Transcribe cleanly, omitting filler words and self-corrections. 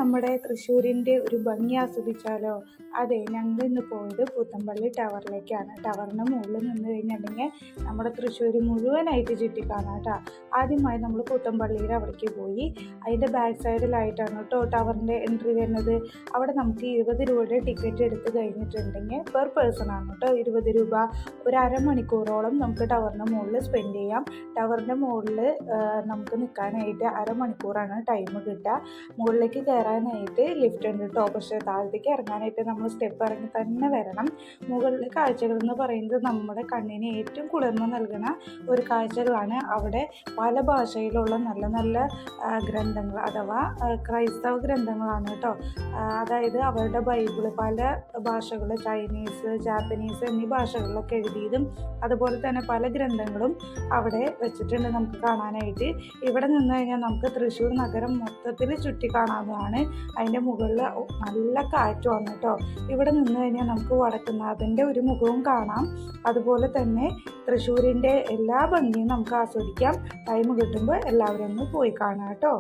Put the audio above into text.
നമ്മുടെ തൃശ്ശൂരിൻ്റെ ഒരു ഭംഗി ആസ്വദിച്ചാലോ? അതെ, ഞങ്ങൾ ഇന്ന് പോയത് പുത്തമ്പള്ളി ടവറിലേക്കാണ്. ടവറിൻ്റെ മുകളിൽ നിന്ന് കഴിഞ്ഞിട്ടുണ്ടെങ്കിൽ നമ്മുടെ തൃശ്ശൂർ മുഴുവനായിട്ട് ചുറ്റിക്കാണാം കേട്ടോ. ആദ്യമായി നമ്മൾ പുത്തമ്പള്ളിയിൽ അവിടേക്ക് പോയി. അതിൻ്റെ ബാക്ക് സൈഡിലായിട്ടാണ് കേട്ടോ ടവറിൻ്റെ എൻട്രി വരുന്നത്. അവിടെ നമുക്ക് 20 രൂപയുടെ ടിക്കറ്റ് എടുത്ത് കഴിഞ്ഞിട്ടുണ്ടെങ്കിൽ പെർ പേഴ്സൺ ആണ് കേട്ടോ 20 രൂപ. ഒരു അരമണിക്കൂറോളം നമുക്ക് ടവറിൻ്റെ മുകളിൽ സ്പെൻഡ് ചെയ്യാം. ടവറിൻ്റെ മുകളിൽ നമുക്ക് നിൽക്കാനായിട്ട് അരമണിക്കൂറാണ് ടൈം കിട്ടുക. മുകളിലേക്ക് കയറാനായിട്ട് ലിഫ്റ്റ് ഉണ്ട് കേട്ടോ, പക്ഷേ താഴത്തേക്ക് ഇറങ്ങാനായിട്ട് നമ്മൾ സ്റ്റെപ്പ് ഇറങ്ങി തന്നെ വരണം. മുകളിലെ കാഴ്ചകൾ എന്ന് പറയുന്നത് നമ്മുടെ കണ്ണിന് ഏറ്റവും കുളിർമ നൽകുന്ന ഒരു കാഴ്ചകളാണ്. അവിടെ പല ഭാഷയിലുള്ള നല്ല നല്ല ഗ്രന്ഥങ്ങൾ അഥവാ ക്രൈസ്തവ ഗ്രന്ഥങ്ങളാണ് കേട്ടോ. അതായത് അവരുടെ ബൈബിള് പല ഭാഷകൾ, ചൈനീസ്, ജാപ്പനീസ് എന്നീ ഭാഷകളിലൊക്കെ എഴുതിയതും അതുപോലെ തന്നെ പല ഗ്രന്ഥങ്ങളും അവിടെ വെച്ചിട്ടുണ്ട് നമുക്ക് കാണാനായിട്ട്. ഇവിടെ നിന്ന് കഴിഞ്ഞാൽ നമുക്ക് തൃശ്ശൂർ നഗരം മൊത്തത്തിൽ ചുറ്റി കാണാവുന്നതാണ്. അതിൻ്റെ മുകളിൽ നല്ല കാറ്റുമാണ് കേട്ടോ. ഇവിടെ നിന്ന് കഴിഞ്ഞാൽ നമുക്ക് വടക്കുന്നാഥൻ്റെ ഒരു മുഖവും കാണാം. അതുപോലെ തന്നെ തൃശ്ശൂരിൻ്റെ എല്ലാ ഭംഗിയും നമുക്ക് ആസ്വദിക്കാം. ടൈം കിട്ടുമ്പോൾ എല്ലാവരും ഒന്ന് പോയി കാണാം കേട്ടോ.